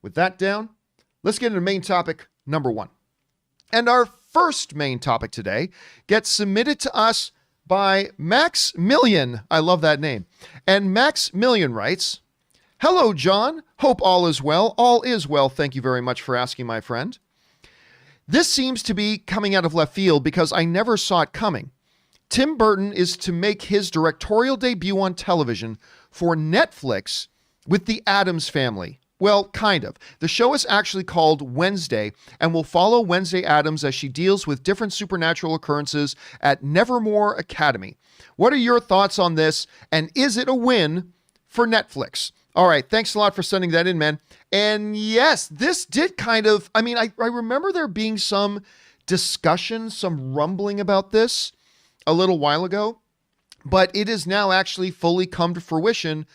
with that down, let's get into main topic number 1. And our first main topic today gets submitted to us by Maximilian. I love that name. And Maximilian writes, "Hello, John. Hope all is well. All is well. Thank you very much for asking, my friend. This seems to be coming out of left field because I never saw it coming. Tim Burton is to make his directorial debut on television for Netflix with the Addams Family. Well, kind of. The show is actually called Wednesday and will follow Wednesday Addams as she deals with different supernatural occurrences at Nevermore Academy. What are your thoughts on this, and is it a win for Netflix?" All right, thanks a lot for sending that in, man. And yes, this did kind of, I remember there being some discussion, some rumbling about this a little while ago, but it is now actually fully come to fruition.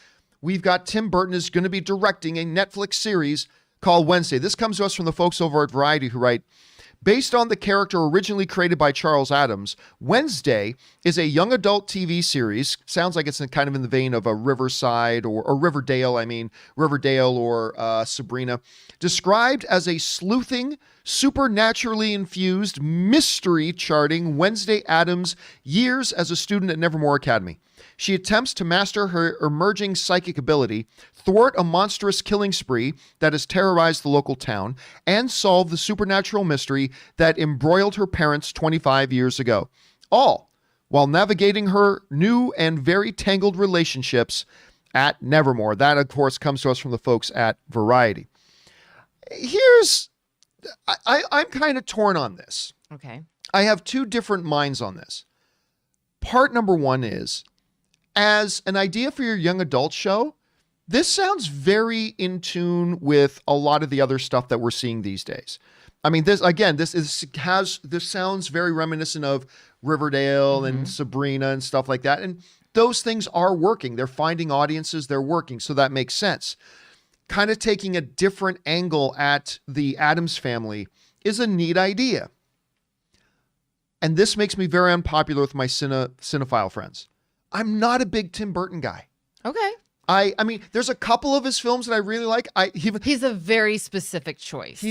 We've got Tim Burton is going to be directing a Netflix series called Wednesday. This comes to us from the folks over at Variety who write, "Based on the character originally created by Charles Addams, Wednesday is a young adult TV series." Sounds like it's kind of in the vein of a Riverside or Riverdale or Sabrina. "Described as a sleuthing, supernaturally infused mystery charting Wednesday Addams' years as a student at Nevermore Academy. She attempts to master her emerging psychic ability, thwart a monstrous killing spree that has terrorized the local town, and solve the supernatural mystery that embroiled her parents 25 years ago. All while navigating her new and very tangled relationships at Nevermore." That, of course, comes to us from the folks at Variety. I'm kind of torn on this. Okay. I have two different minds on this. Part number one is, as an idea for your young adult show, this sounds very in tune with a lot of the other stuff that we're seeing these days. I mean, this sounds very reminiscent of Riverdale and Sabrina and stuff like that. And those things are working. They're finding audiences, they're working. So that makes sense. Kind of taking a different angle at the Addams Family is a neat idea. And this makes me very unpopular with my cinephile friends. I'm not a big Tim Burton guy. Okay. I mean, there's a couple of his films that I really like. He's a very specific choice.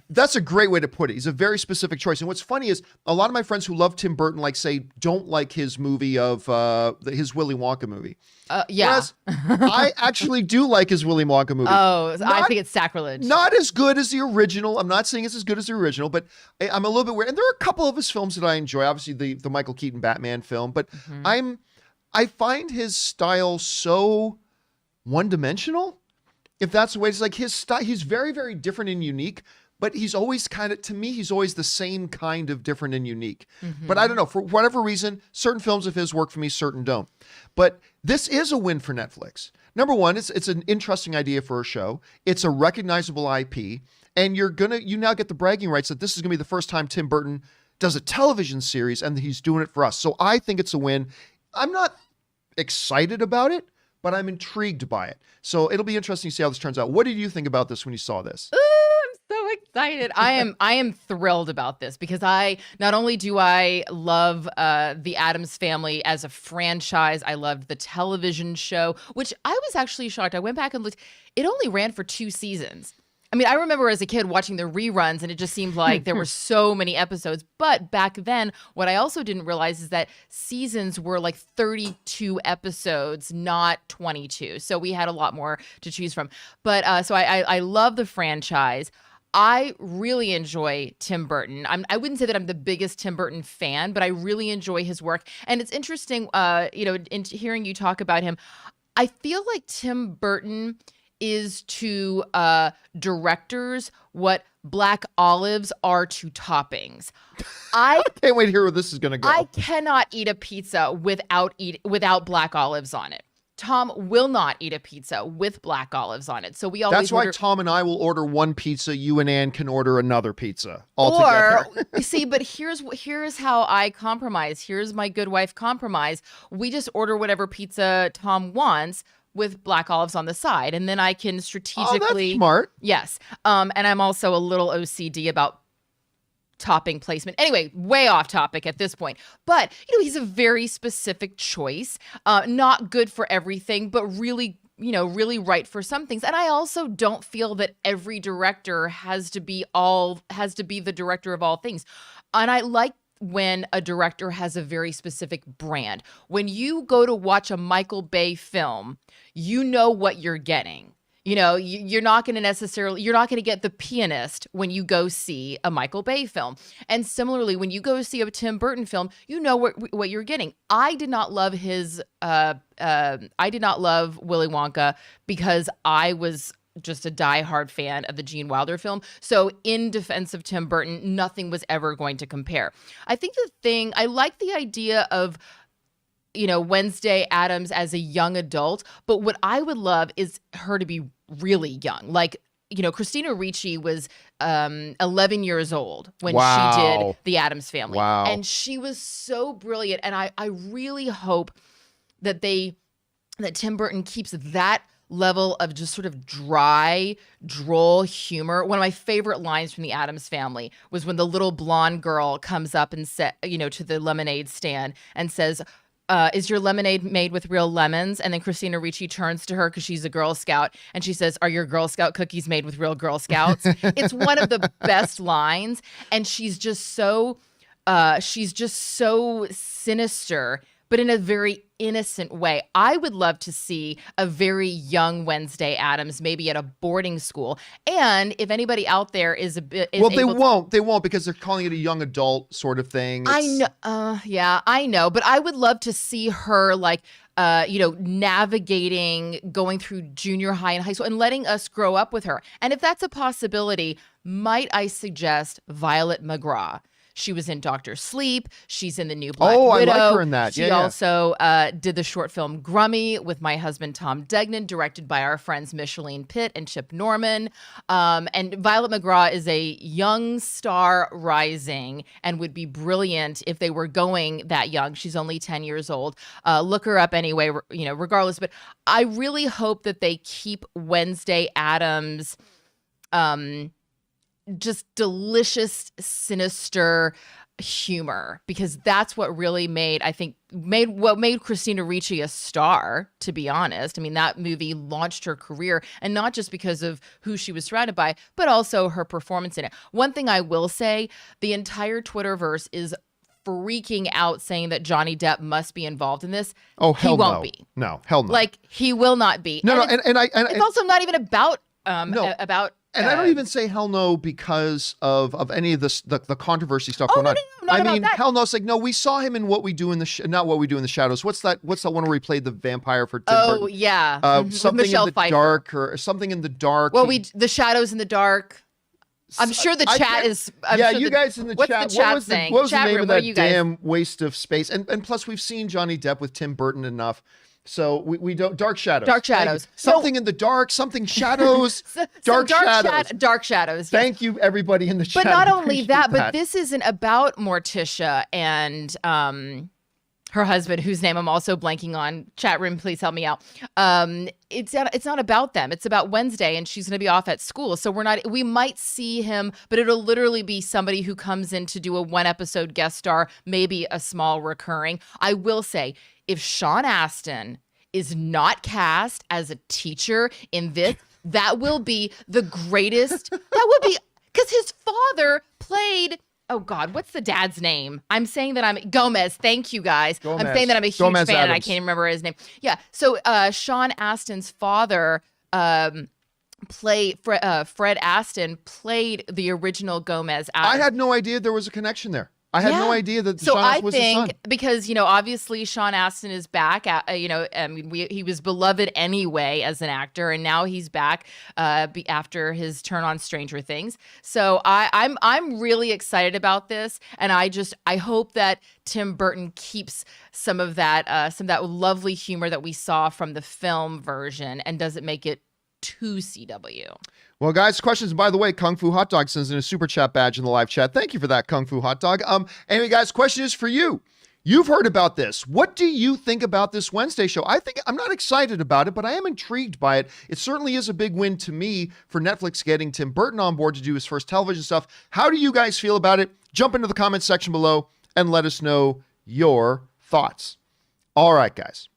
That's a great way to put it. He's a very specific choice. And what's funny is a lot of my friends who love Tim Burton, don't like his movie of his Willy Wonka movie. Yeah. Whereas I actually do like his Willy Wonka movie. Oh, I think it's sacrilege. Not as good as the original. I'm not saying it's as good as the original, but I'm a little bit weird. And there are a couple of his films that I enjoy. Obviously, the Michael Keaton Batman film, but I find his style so one-dimensional, if that's the way. It's like his style, he's very, very different and unique, but he's always he's always the same kind of different and unique. But I don't know, for whatever reason, certain films of his work for me, certain don't. But this is a win for Netflix. Number one, it's an interesting idea for a show. It's a recognizable IP, and you now get the bragging rights that this is gonna be the first time Tim Burton does a television series, and he's doing it for us. So I think it's a win. I'm not excited about it, but I'm intrigued by it. So it'll be interesting to see how this turns out. What did you think about this when you saw this? Ooh, I'm so excited. I am thrilled about this because not only do I love the Addams Family as a franchise, I loved the television show, which I was actually shocked. I went back and looked. It only ran for 2 seasons. I mean, I remember as a kid watching the reruns, and it just seemed like there were so many episodes. But back then, what I also didn't realize is that seasons were like 32 episodes, not 22. So we had a lot more to choose from. But so I love the franchise. I really enjoy Tim Burton. I wouldn't say that I'm the biggest Tim Burton fan, but I really enjoy his work. And it's interesting, in hearing you talk about him, I feel like Tim Burton is to directors what black olives are to toppings. I can't wait to hear where this is going to go. I cannot eat a pizza without black olives on it. Tom will not eat a pizza with black olives on it. So we always That's why Tom and I will order one pizza. You and Ann can order another pizza altogether. Or, see, but here's how I compromise. Here's my good wife compromise. We just order whatever pizza Tom wants with black olives on the side. And then I can strategically... Oh, that's smart. Yes. And I'm also a little OCD about topping placement. Anyway, way off topic at this point. But, he's a very specific choice. Not good for everything, but really really right for some things. And I also don't feel that every director has to be the director of all things. And I like when a director has a very specific brand. When you go to watch a Michael Bay film, you know what you're getting. You're not going to get The Pianist when you go see a Michael Bay film. And similarly, when you go see a Tim Burton film, you know what you're getting. I did not love Willy Wonka because I was just a diehard fan of the Gene Wilder film. So in defense of Tim Burton, nothing was ever going to compare. I think I like the idea of Wednesday Addams as a young adult, but what I would love is her to be really young. Like, Christina Ricci was 11 years old when she did The Addams Family. Wow. And she was so brilliant. And I really hope that Tim Burton keeps that level of just sort of dry, droll humor. One of my favorite lines from The Addams Family was when the little blonde girl comes up and to the lemonade stand and says, is your lemonade made with real lemons? And then Christina Ricci turns to her because she's a Girl Scout and she says, are your Girl Scout cookies made with real Girl Scouts? It's one of the best lines. And she's just so sinister, but in a very innocent way. I would love to see a very young Wednesday Addams, maybe at a boarding school. And if anybody out there is they won't because they're calling it a young adult sort of thing. I know. Yeah, I know. But I would love to see her navigating, going through junior high and high school and letting us grow up with her. And if that's a possibility, might I suggest Violet McGraw? She was in Dr. Sleep. She's in The New Black Widow. I like her in that. She also did the short film Grummy with my husband, Tom Degnan, directed by our friends Micheline Pitt and Chip Norman. And Violet McGraw is a young star rising and would be brilliant if they were going that young. She's only 10 years old. Look her up anyway, regardless. But I really hope that they keep Wednesday Addams just delicious, sinister humor, because that's what really made Christina Ricci a star, to be honest. I mean, that movie launched her career, and not just because of who she was surrounded by, but also her performance in it. One thing I will say, the entire Twitterverse is freaking out saying that Johnny Depp must be involved in this. Oh, hell he won't no. be. No, hell no. Like, he will not be. No, and it's also not even about And I don't even say hell no because of any of this the controversy stuff going on. No, I mean, hell no. It's like, no, we saw him in What We Do in the not What We Do in the Shadows. What's that one where he played the vampire for Tim Burton? Oh yeah, something in the Pfeiffer. dark or something in the dark. Well, the Shadows in the Dark. I'm sure the chat is. You guys in the what's chat. The chat what was saying? the, what was chat the name room, of that damn waste of space? And plus, we've seen Johnny Depp with Tim Burton enough. So we don't. Dark Shadows. Dark Shadows. Something in the dark. Something shadows. Dark Shadows. Dark Shadows. Yes. Thank you, everybody in the chat. But not only that, but this isn't about Morticia and her husband, whose name I'm also blanking on. Chat room, please help me out. It's not about them. It's about Wednesday, and she's going to be off at school. So we might see him, but it'll literally be somebody who comes in to do a 1-episode guest star, maybe a small recurring. I will say, if Sean Astin is not cast as a teacher in this, that will be the greatest. That would be, because his father played. Oh God, what's the dad's name? I'm saying that I'm Gomez. Thank you guys. Gomez. I'm saying that I'm a huge Gomez fan. And I Addams. can't remember his name. Yeah. So Sean Astin's father, Fred Astin, played the original Gomez Addams. I had no idea there was a connection there. I had no idea that So Sean Astin was his son. I think because, obviously Sean Astin is back. He was beloved anyway as an actor, and now he's back after his turn on Stranger Things. So I'm really excited about this, and I hope that Tim Burton keeps some of that lovely humor that we saw from the film version and doesn't make it too CW. Well, guys, questions. By the way, Kung Fu Hot Dog sends in a super chat badge in the live chat. Thank you for that, Kung Fu Hot Dog. Anyway, guys, question is for you. You've heard about this. What do you think about this Wednesday show? I'm not excited about it, but I am intrigued by it. It certainly is a big win to me for Netflix getting Tim Burton on board to do his first television stuff. How do you guys feel about it? Jump into the comments section below and let us know your thoughts. All right, guys.